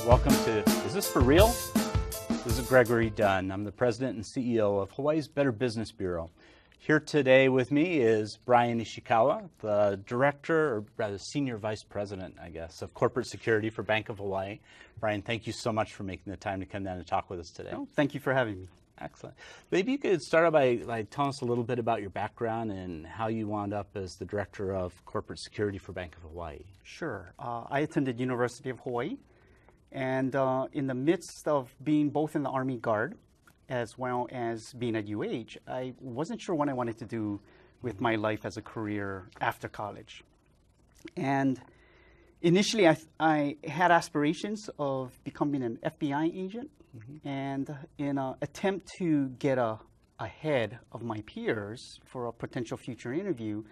Welcome to Is This For Real? This is Gregory Dunn. I'm the president and CEO of Hawaii's Better Business Bureau. Here today with me is Brian Ishikawa, the director, or rather senior vice president, I guess, of corporate security for Bank of Hawaii. Brian, thank you so much for making the time to come down and talk with us today. Oh, thank you for having me. Excellent. Maybe you could start out by telling us a little bit about your background and how you wound up as the director of corporate security for Bank of Hawaii. Sure. I attended University of Hawaii, and in the midst of being both in the Army Guard as well as being at UH, I wasn't sure what I wanted to do with my life as a career after college. And initially, I had aspirations of becoming an FBI agent. And in an attempt to get ahead of my peers for a potential future interview,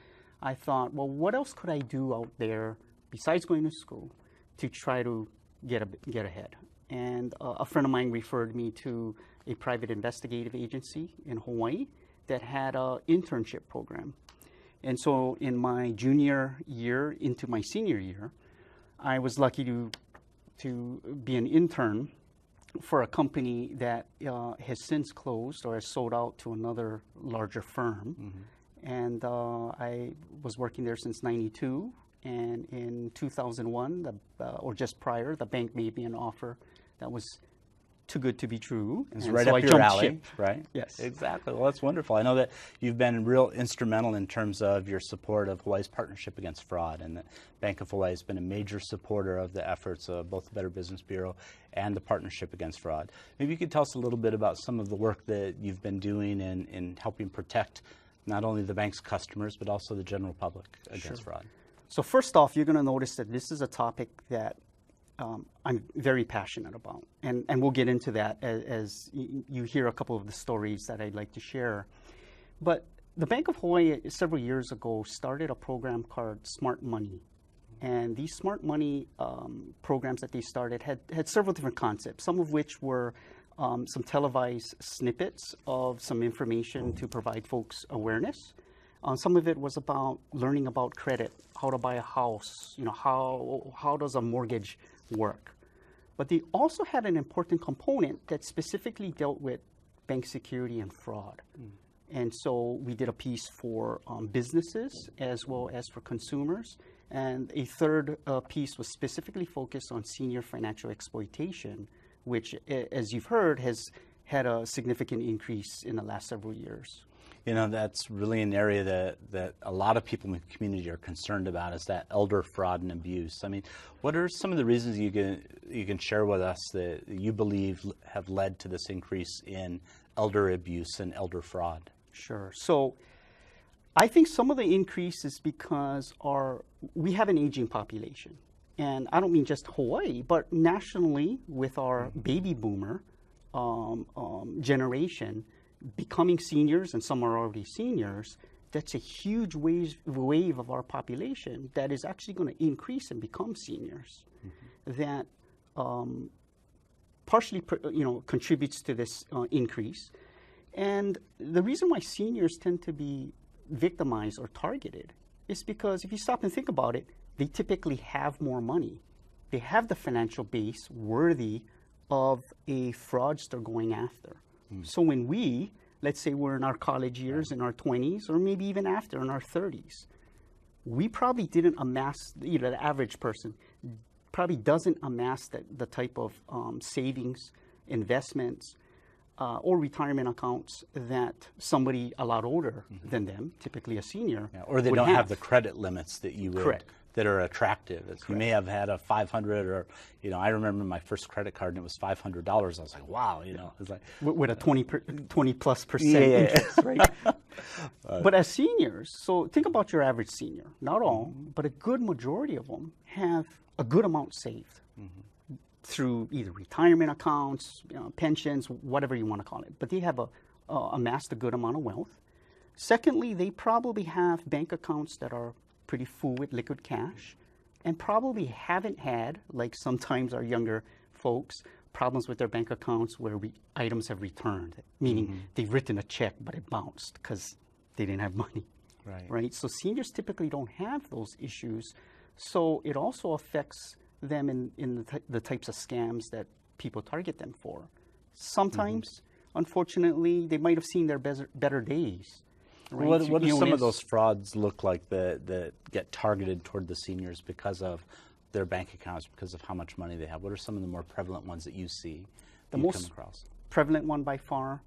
I thought, well, what else could I do out there besides going to school to try to get ahead? And a friend of mine referred me to a private investigative agency in Hawaii that had an internship program. And so in my junior year into my senior year, I was lucky to be an intern for a company that has since closed or has sold out to another larger firm. And I was working there since '92. And in 2001, or just prior, the bank made me an offer that was too good to be true. It's right up your alley, right? Yes. Exactly. Well, that's wonderful. I know that you've been real instrumental in terms of your support of Hawaii's partnership against fraud, and the Bank of Hawaii has been a major supporter of the efforts of both the Better Business Bureau and the partnership against fraud. Maybe you could tell us a little bit about some of the work that you've been doing in helping protect not only the bank's customers, but also the general public against fraud. So first off, you're going to notice that this is a topic that I'm very passionate about, and we'll get into that as you hear a couple of the stories that I'd like to share. But the Bank of Hawaii several years ago started a program called Smart Money, and these Smart Money programs that they started had several different concepts, some of which were some televised snippets of some information to provide folks awareness. Some of it was about learning about credit, how to buy a house, how does a mortgage work. But they also had an important component that specifically dealt with bank security and fraud. And so we did a piece for businesses as well as for consumers. And a third piece was specifically focused on senior financial exploitation, which, as you've heard, has had a significant increase in the last several years. You know, that's really an area that a lot of people in the community are concerned about, is that elder fraud and abuse. I mean, what are some of the reasons you can share with us that you believe have led to this increase in elder abuse and elder fraud? Sure. So I think some of the increase is because we have an aging population. And I don't mean just Hawaii, but nationally with our baby boomer generation becoming seniors, and some are already seniors, that's a huge wave of our population that is actually going to increase and become seniors. That partially contributes to this increase. And the reason why seniors tend to be victimized or targeted is because if you stop and think about it, they typically have more money. They have the financial base worthy of a fraudster going after. So when let's say we're in our college years, in our 20s, or maybe even after, in our 30s, we probably didn't amass, the average person probably doesn't amass the type of savings, investments, or retirement accounts that somebody a lot older than them, typically a senior, or they don't have the credit limits that you would. Correct. That are attractive. You may have had a 500, or I remember my first credit card and it was $500. I was like, wow, it's like with a 20+% interest, right? But as seniors, so think about your average senior. Not all, but a good majority of them have a good amount saved through either retirement accounts, pensions, whatever you want to call it. But they have amassed a good amount of wealth. Secondly, they probably have bank accounts that are pretty full with liquid cash, and probably haven't had, like sometimes our younger folks, problems with their bank accounts where items have returned, meaning they've written a check but it bounced because they didn't have money. Right? So seniors typically don't have those issues. So it also affects them in the types of scams that people target them for. Sometimes, unfortunately, they might have seen their better days. Right? What do some of those frauds look like that get targeted toward the seniors because of their bank accounts, because of how much money they have? What are some of the more prevalent ones that you see, the you most come across? Prevalent one by far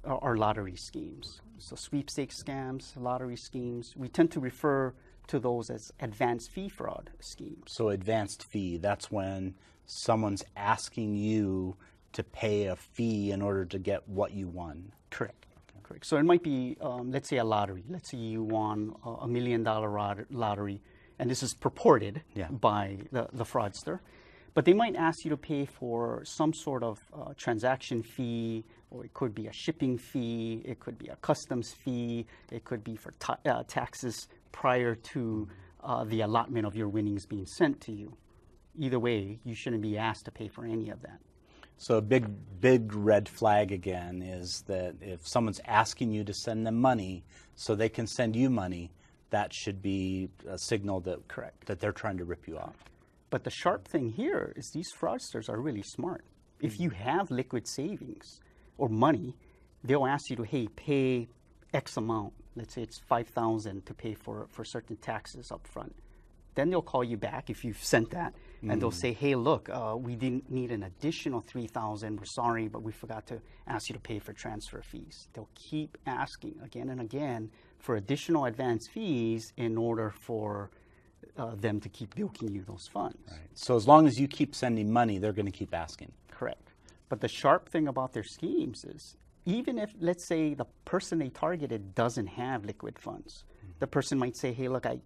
are lottery schemes. So sweepstakes scams, lottery schemes. We tend to refer to those as advanced fee fraud schemes. So advanced fee, that's when someone's asking you to pay a fee in order to get what you won. Correct. Correct. So it might be, let's say, a lottery. Let's say you won a $1 million lottery, and this is purported by the fraudster. But they might ask you to pay for some sort of transaction fee, or it could be a shipping fee, it could be a customs fee, it could be for taxes prior to the allotment of your winnings being sent to you. Either way, you shouldn't be asked to pay for any of that. So a big red flag again is that if someone's asking you to send them money so they can send you money, that should be a signal that that they're trying to rip you off. But the sharp thing here is these fraudsters are really smart. If you have liquid savings or money, they'll ask you to, hey, pay X amount. Let's say it's $5,000 to pay for certain taxes up front. Then they'll call you back if you've sent that, and they'll say, hey, look, we didn't need an additional $3,000. We're sorry, but we forgot to ask you to pay for transfer fees. They'll keep asking again and again for additional advance fees in order for them to keep bilking you those funds. Right. So as long as you keep sending money, they're going to keep asking. Correct. But the sharp thing about their schemes is, even if, let's say, the person they targeted doesn't have liquid funds, the person might say, hey, look, I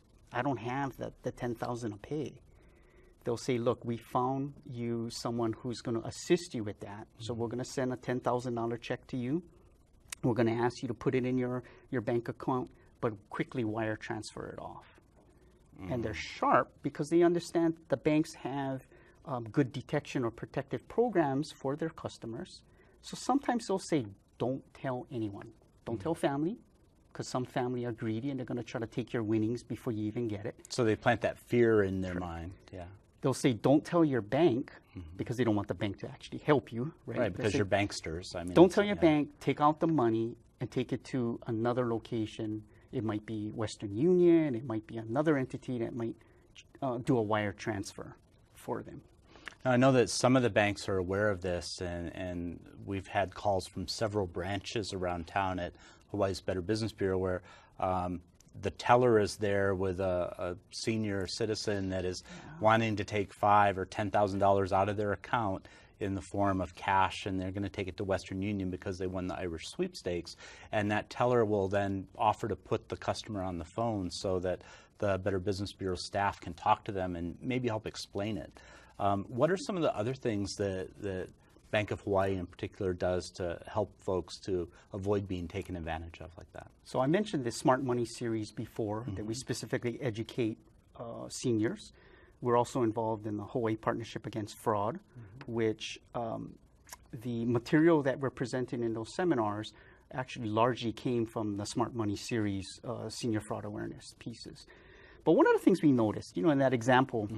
don't have the $10,000 to pay. They'll say, look, we found you someone who's going to assist you with that. So we're going to send a $10,000 check to you. We're going to ask you to put it in your bank account, but quickly wire transfer it off. And they're sharp because they understand the banks have good detection or protective programs for their customers. So sometimes they'll say, don't tell anyone. Don't tell family, because some family are greedy and they're going to try to take your winnings before you even get it. So they plant that fear in their mind. Yeah. They'll say, don't tell your bank, because they don't want the bank to actually help you. Right, because you're banksters. I mean, don't tell your bank, take out the money and take it to another location. It might be Western Union, it might be another entity that might do a wire transfer for them. Now, I know that some of the banks are aware of this, and we've had calls from several branches around town at Hawaii's Better Business Bureau where the teller is there with a senior citizen that is wanting to take $5,000 or $10,000 out of their account in the form of cash, and they're going to take it to Western Union because they won the Irish sweepstakes. And that teller will then offer to put the customer on the phone so that the Better Business Bureau staff can talk to them and maybe help explain it. What are some of the other things that Bank of Hawaii in particular does to help folks to avoid being taken advantage of like that? So I mentioned the Smart Money series before, that we specifically educate seniors. We're also involved in the Hawaii Partnership Against Fraud, which the material that we're presenting in those seminars actually largely came from the Smart Money series senior fraud awareness pieces. But one of the things we noticed, in that example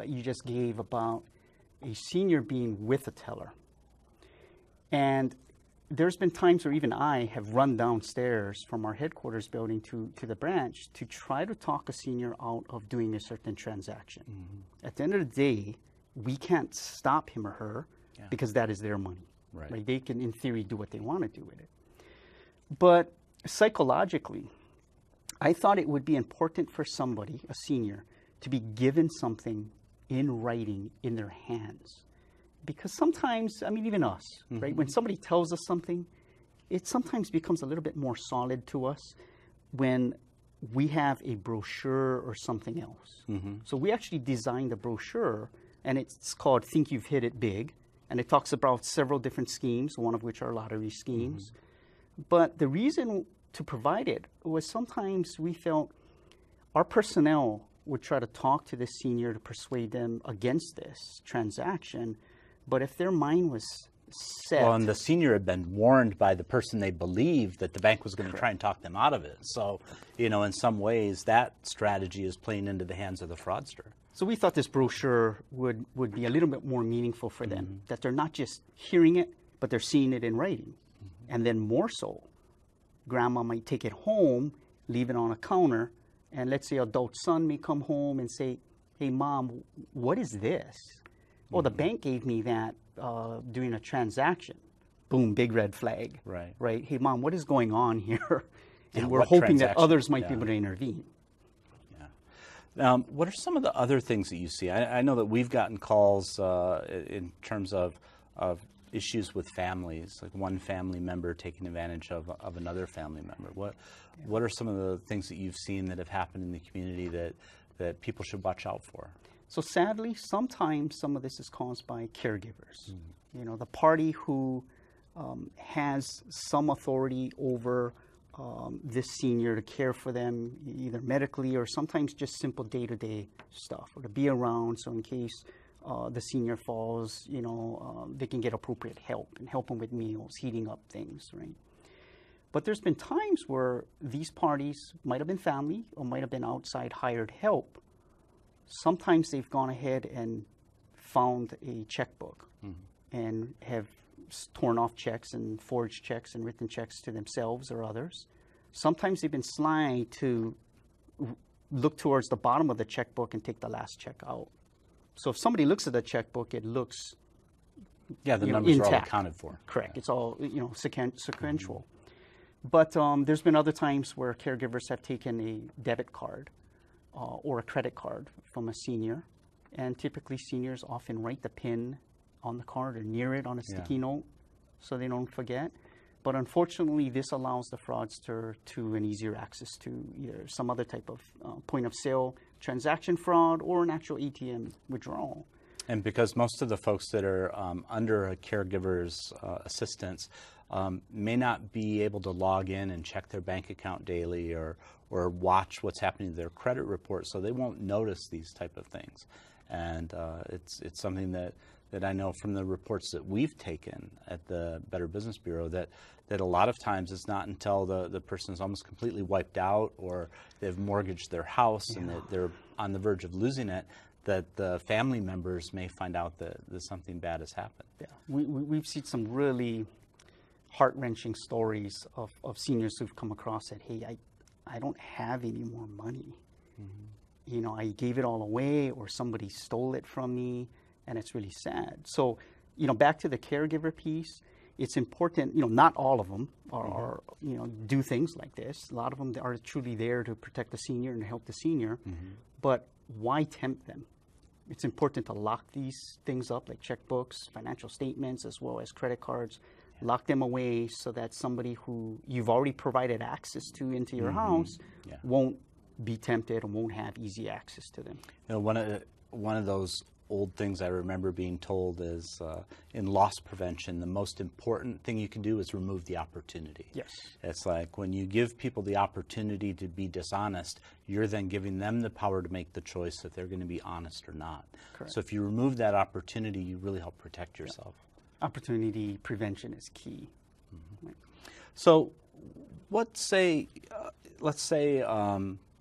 you just gave about a senior being with a teller. And there's been times where even I have run downstairs from our headquarters building to the branch to try to talk a senior out of doing a certain transaction. At the end of the day, we can't stop him or her because that is their money. Right? They can, in theory, do what they want to do with it. But psychologically, I thought it would be important for somebody, a senior, to be given something in writing in their hands. Because sometimes, I mean, even us, right? When somebody tells us something, it sometimes becomes a little bit more solid to us when we have a brochure or something else. So we actually designed a brochure, and it's called Think You've Hit It Big, and it talks about several different schemes, one of which are lottery schemes. But the reason to provide it was sometimes we felt our personnel would try to talk to the senior to persuade them against this transaction. But if their mind was set. Well, and the senior had been warned by the person they believed that the bank was going to try and talk them out of it. So, in some ways, that strategy is playing into the hands of the fraudster. So we thought this brochure would be a little bit more meaningful for them, that they're not just hearing it, but they're seeing it in writing. And then more so, grandma might take it home, leave it on a counter, and let's say adult son may come home and say, hey, Mom, what is this? Oh, the bank gave me that during a transaction. Boom, big red flag. Right? Hey, Mom, what is going on here? And we're hoping that others might be able to intervene. What are some of the other things that you see? I know that we've gotten calls in terms of issues with families, like one family member taking advantage of another family member. What are some of the things that you've seen that have happened in the community that people should watch out for? So sadly, sometimes some of this is caused by caregivers. The party who has some authority over this senior to care for them, either medically or sometimes just simple day-to-day stuff, or to be around. So in case the senior falls, they can get appropriate help and help them with meals, heating up things, right? But there's been times where these parties might have been family or might have been outside hired help. Sometimes they've gone ahead and found a checkbook and have torn off checks and forged checks and written checks to themselves or others. Sometimes they've been sly to look towards the bottom of the checkbook and take the last check out. So if somebody looks at the checkbook, it looks the numbers intact. are all accounted for. Correct. It's all sequential. But there's been other times where caregivers have taken a debit card or a credit card from a senior, and typically seniors often write the PIN on the card or near it on a sticky note so they don't forget. But unfortunately, this allows the fraudster to an easier access to either some other type of point of sale transaction fraud or an actual ATM withdrawal. And because most of the folks that are under a caregiver's assistance may not be able to log in and check their bank account daily or watch what's happening to their credit report, so they won't notice these type of things. And it's something that I know from the reports that we've taken at the Better Business Bureau that a lot of times it's not until the person is almost completely wiped out or they've mortgaged their house and that they're on the verge of losing it that the family members may find out that something bad has happened. Yeah, we've seen some really heart-wrenching stories of seniors who've come across that, hey, I don't have any more money. I gave it all away or somebody stole it from me, and it's really sad. So, back to the caregiver piece, it's important, not all of them are do things like this. A lot of them are truly there to protect the senior and help the senior, but why tempt them? It's important to lock these things up, like checkbooks, financial statements, as well as credit cards, lock them away so that somebody who you've already provided access to into your house won't be tempted and won't have easy access to them. One of those old things I remember being told is in loss prevention, the most important thing you can do is remove the opportunity. Yes. It's like when you give people the opportunity to be dishonest, you're then giving them the power to make the choice if they're going to be honest or not. Correct. So if you remove that opportunity, you really help protect yourself. Opportunity prevention is key. Right. So let's say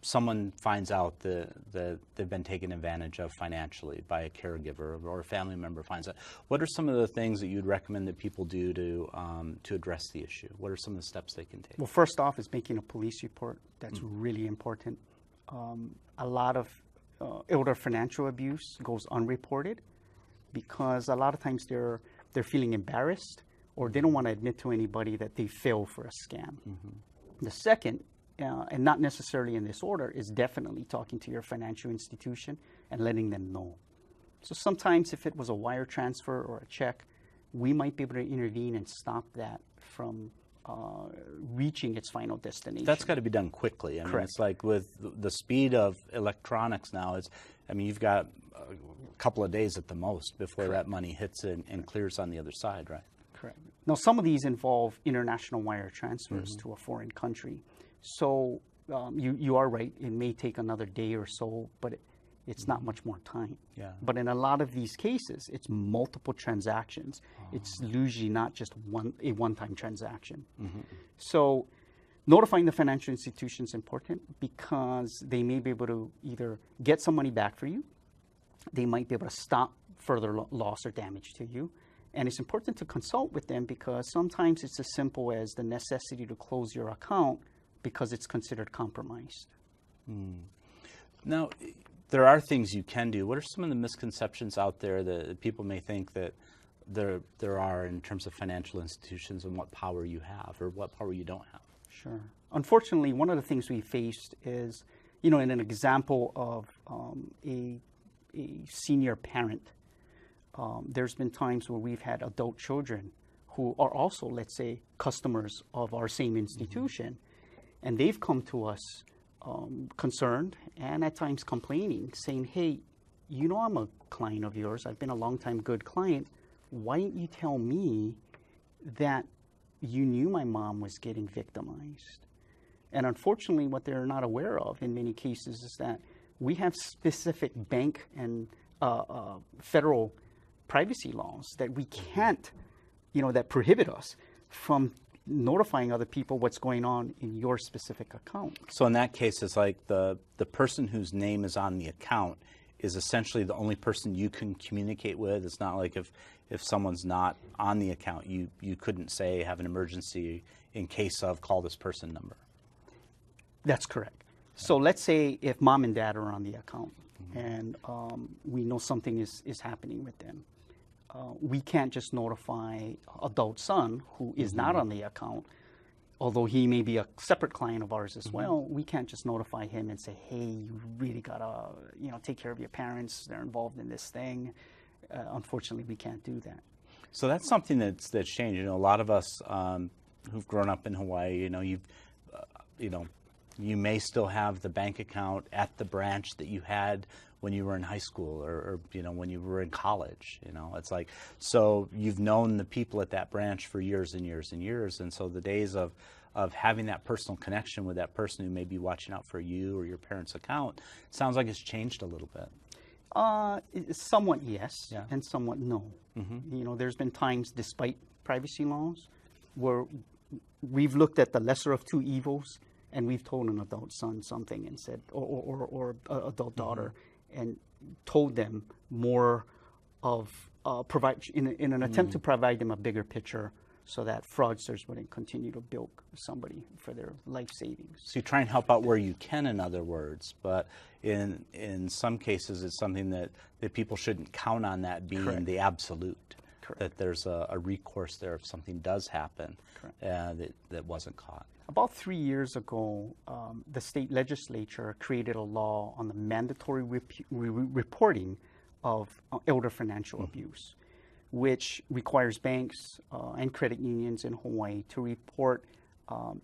someone finds out that they've been taken advantage of financially by a caregiver or a family member finds out. What are some of the things that you'd recommend that people do to address the issue? What are some of the steps they can take? Well, first off is making a police report. That's really important. A lot of elder financial abuse goes unreported because a lot of times they're feeling embarrassed or they don't want to admit to anybody that they fell for a scam. The second, and not necessarily in this order, is definitely talking to your financial institution and letting them know. So sometimes if it was a wire transfer or a check, we might be able to intervene and stop that from reaching its final destination. That's got to be done quickly. I mean, it's like with the speed of electronics now, you've got a couple of days at the most before that money hits it and clears on the other side, right? Correct. Now, some of these involve international wire transfers to a foreign country. So you are right, it may take another day or so, but It's not much more time. Yeah. But in a lot of these cases, it's multiple transactions. It's usually not just a one-time transaction. So notifying the financial institution is important because they may be able to either get some money back for you, they might be able to stop further loss or damage to you. And it's important to consult with them because sometimes it's as simple as the necessity to close your account because it's considered compromised. Now, there are things you can do. What are some of the misconceptions out there that people may think that there are in terms of financial institutions and what power you have or what power you don't have? Sure. Unfortunately, one of the things we faced is, in an example of a senior parent, there's been times where we've had adult children who are also, let's say, customers of our same institution, and they've come to us concerned and at times complaining, saying, hey, I'm a client of yours. I've been a long-time good client. Why didn't you tell me that you knew my mom was getting victimized? And unfortunately, what they're not aware of in many cases is that we have specific bank and federal privacy laws that we can't, that prohibit us from notifying other people what's going on in your specific account. So in that case, it's like the person whose name is on the account is essentially the only person you can communicate with. It's not like if someone's not on the account, you couldn't say have an emergency in case of call this person number. That's correct. So let's say if mom and dad are on the account and we know something is happening with them. We can't just notify adult son who is not on the account, although he may be a separate client of ours as well. We can't just notify him and say, hey, you really gotta, take care of your parents. They're involved in this thing. Unfortunately, we can't do that. So that's something that's changed. A lot of us who've grown up in Hawaii, you may still have the bank account at the branch that you had when you were in high school or when you were in college. It's like, so you've known the people at that branch for years and years and years. And so the days of having that personal connection with that person who may be watching out for you or your parents' account sounds like it's changed a little bit. Somewhat yes, and somewhat no. There's been times, despite privacy laws, where we've looked at the lesser of two evils and we've told an adult son something and said, or adult daughter, and told them more of in an attempt to provide them a bigger picture so that fraudsters wouldn't continue to bilk somebody for their life savings. So you try and help out where you can, in other words, but in some cases it's something that people shouldn't count on that being the absolute. Correct. That there's a recourse there if something does happen that wasn't caught. About 3 years ago, the state legislature created a law on the mandatory reporting of elder financial abuse, which requires banks and credit unions in Hawaii to report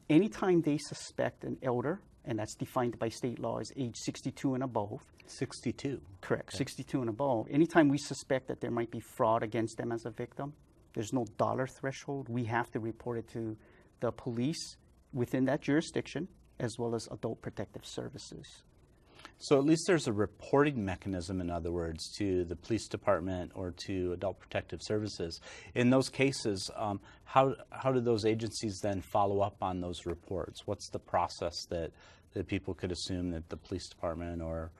anytime they suspect an elder, and that's defined by state law as age 62 and above. 62? Correct, okay. 62 and above. Anytime we suspect that there might be fraud against them as a victim, there's no dollar threshold. We have to report it to the police within that jurisdiction, as well as Adult Protective Services. So at least there's a reporting mechanism, in other words, to the police department or to Adult Protective Services. In those cases, how do those agencies then follow up on those reports? What's the process that people could assume that the police department or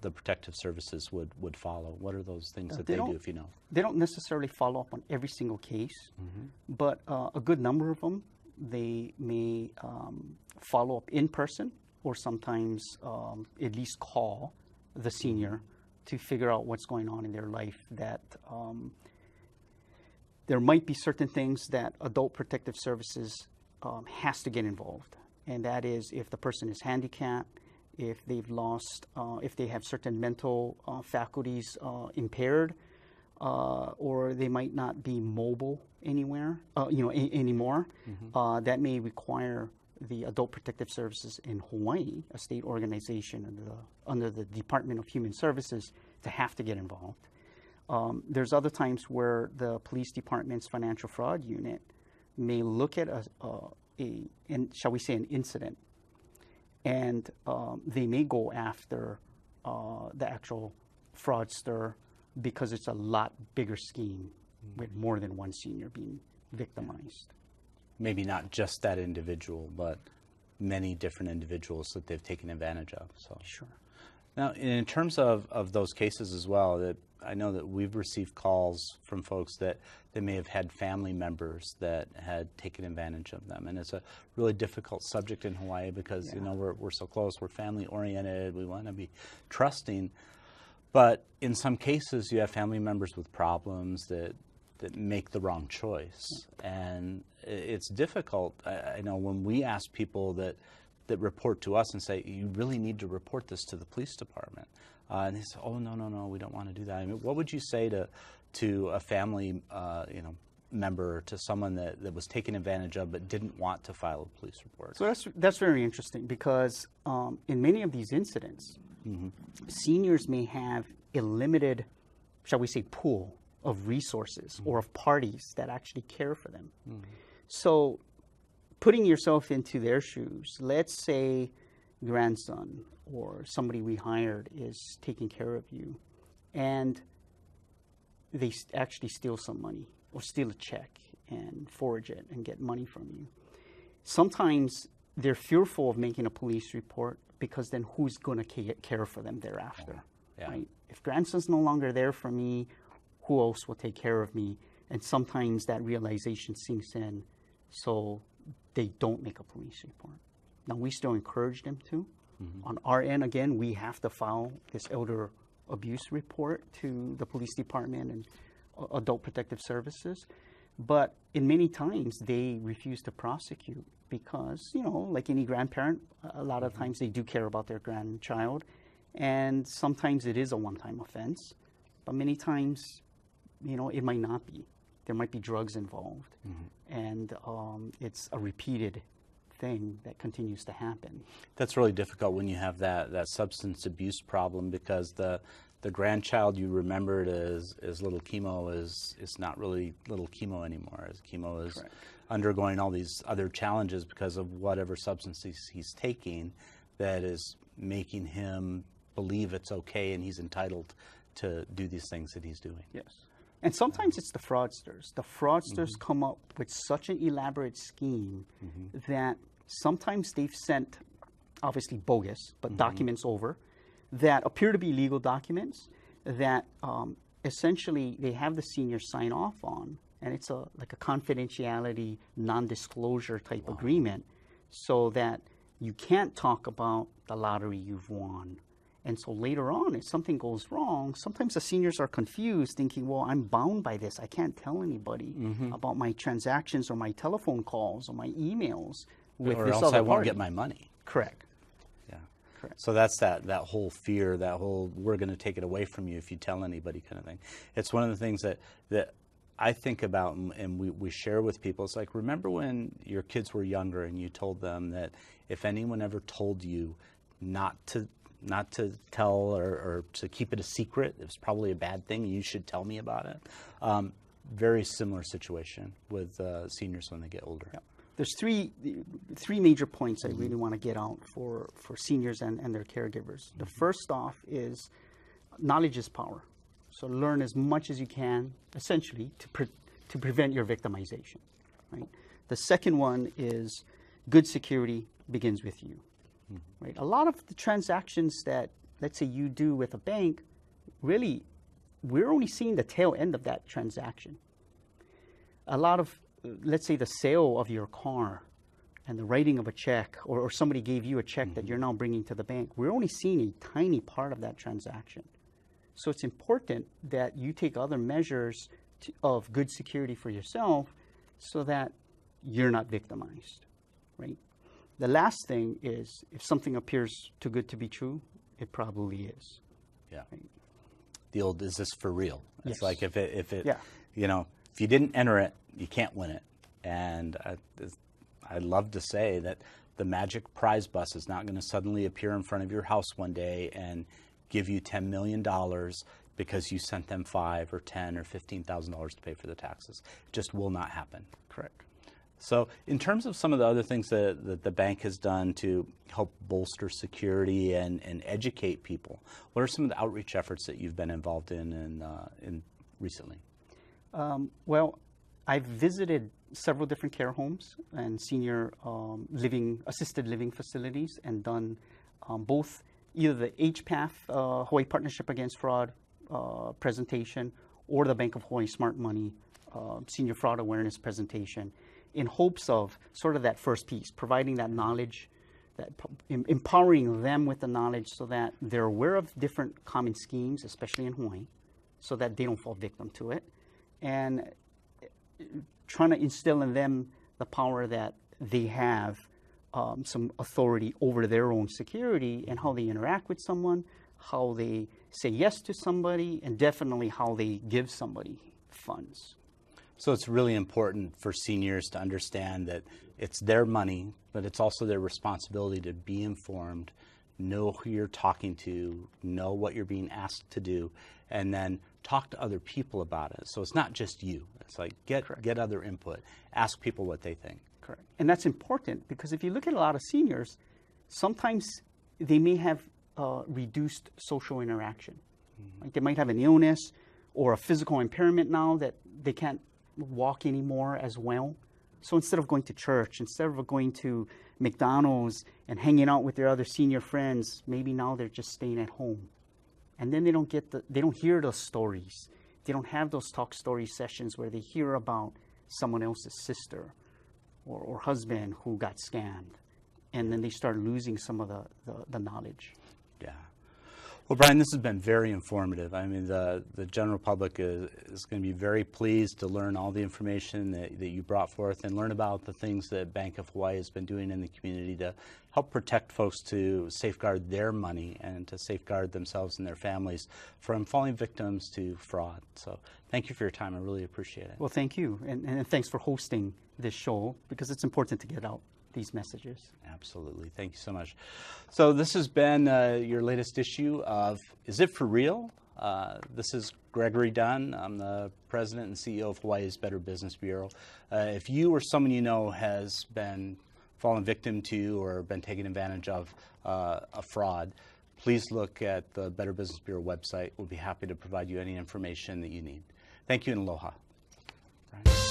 the Protective Services would follow? What are those things that they do, if you know? They don't necessarily follow up on every single case, but a good number of them, they may follow up in person or sometimes at least call the senior to figure out what's going on in their life, that there might be certain things that Adult Protective Services has to get involved. And that is if the person is handicapped, if they've lost, if they have certain mental faculties impaired, or they might not be mobile anymore. That may require the Adult Protective Services in Hawaii, a state organization under the Department of Human Services, to have to get involved. There's other times where the police department's financial fraud unit may look at shall we say, an incident, and they may go after the actual fraudster because it's a lot bigger scheme with more than one senior being victimized. Maybe not just that individual, but many different individuals that they've taken advantage of. So Sure. now, in terms of those cases as well, that I know that we've received calls from folks that they may have had family members that had taken advantage of them, and it's a really difficult subject in Hawaii because you know we're so close, we're family oriented, we want to be trusting, but in some cases you have family members with problems that make the wrong choice, and it's difficult. I know when we ask people that report to us and say, you really need to report this to the police department. And they say, oh, no, we don't want to do that. I mean, what would you say to a family member, or to someone that was taken advantage of but didn't want to file a police report? So that's very interesting because in many of these incidents, seniors may have a limited, shall we say, pool of resources or of parties that actually care for them. So putting yourself into their shoes, let's say grandson or somebody we hired is taking care of you and they actually steal some money or steal a check and forge it and get money from you. Sometimes they're fearful of making a police report because then who's going to care for them thereafter, right? If grandson's no longer there for me, who else will take care of me? And sometimes that realization sinks in, so they don't make a police report. Now, we still encourage them to. On our end, again, we have to file this elder abuse report to the police department and adult protective services. But in many times, they refuse to prosecute because, you know, like any grandparent, a lot of times they do care about their grandchild. And sometimes it is a one-time offense. But many times, you know, it might not be. There might be drugs involved. And it's a repeated thing that continues to happen. That's really difficult when you have that substance abuse problem, because the grandchild you remembered as little Chemo is not really little Chemo anymore. As Chemo is undergoing all these other challenges because of whatever substance he's taking that is making him believe it's okay and he's entitled to do these things that he's doing. Yes. And sometimes it's the fraudsters. The fraudsters come up with such an elaborate scheme that sometimes they've sent, obviously bogus, but documents over that appear to be legal documents that essentially they have the senior sign off on, and it's like a confidentiality, non-disclosure type agreement, so that you can't talk about the lottery you've won. And so later on, if something goes wrong, sometimes the seniors are confused, thinking, well, I'm bound by this. I can't tell anybody about my transactions or my telephone calls or my emails with or this else other I won't party. get my money. Correct. Yeah. Correct. So that's that whole fear, that whole we're going to take it away from you if you tell anybody kind of thing. It's one of the things that I think about and we share with people. It's like, remember when your kids were younger and you told them that if anyone ever told you not to tell or to keep it a secret, it was probably a bad thing, you should tell me about it. Very similar situation with seniors when they get older. Yeah. There's three major points I really want to get out for seniors and their caregivers. The first off is knowledge is power. So learn as much as you can, essentially, to prevent your victimization. Right? The second one is good security begins with you. Right? A lot of the transactions that, let's say, you do with a bank, really, we're only seeing the tail end of that transaction. A lot of, let's say, the sale of your car and the writing of a check, or somebody gave you a check that you're now bringing to the bank, we're only seeing a tiny part of that transaction. So it's important that you take other measures of good security for yourself so that you're not victimized, right? The last thing is, if something appears too good to be true, it probably is. Yeah. Right? The old, is this for real? It's Yes. like if it Yeah. you know, if you didn't enter it, you can't win it. And I love to say that the magic prize bus is not going to suddenly appear in front of your house one day and give you $10 million because you sent them $5,000 or $10,000 or $15,000 to pay for the taxes. It just will not happen. Correct. So in terms of some of the other things that the bank has done to help bolster security and educate people, what are some of the outreach efforts that you've been involved in recently? Well, I've visited several different care homes and senior assisted living facilities, and done both either the HPAF, Hawaii Partnership Against Fraud presentation, or the Bank of Hawaii Smart Money Senior Fraud Awareness presentation, in hopes of sort of that first piece, providing that knowledge, that empowering them with the knowledge so that they're aware of different common schemes, especially in Hawaii, so that they don't fall victim to it, and trying to instill in them the power that they have some authority over their own security and how they interact with someone, how they say yes to somebody, and definitely how they give somebody funds. So it's really important for seniors to understand that it's their money, but it's also their responsibility to be informed, know who you're talking to, know what you're being asked to do, and then talk to other people about it. So it's not just you. It's like get other input, ask people what they think. Correct. And that's important, because if you look at a lot of seniors, sometimes they may have reduced social interaction. Mm-hmm. Like they might have an illness or a physical impairment now that they can't walk anymore as well. So instead of going to church, instead of going to McDonald's and hanging out with their other senior friends, maybe now they're just staying at home. And then they don't hear those stories. They don't have those talk story sessions where they hear about someone else's sister or husband who got scammed. And then they start losing some of the knowledge. Yeah. Well, Brian, this has been very informative. I mean, the general public is going to be very pleased to learn all the information that you brought forth and learn about the things that Bank of Hawaii has been doing in the community to help protect folks, to safeguard their money and to safeguard themselves and their families from falling victims to fraud. So thank you for your time. I really appreciate it. Well, thank you. And thanks for hosting this show, because it's important to get out these messages. Absolutely. Thank you so much. So this has been your latest issue of Is It For Real? This is Gregory Dunn. I'm the president and CEO of Hawaii's Better Business Bureau. If you or someone you know has been fallen victim to or been taken advantage of a fraud, please look at the Better Business Bureau website. We'll be happy to provide you any information that you need. Thank you and aloha. Right.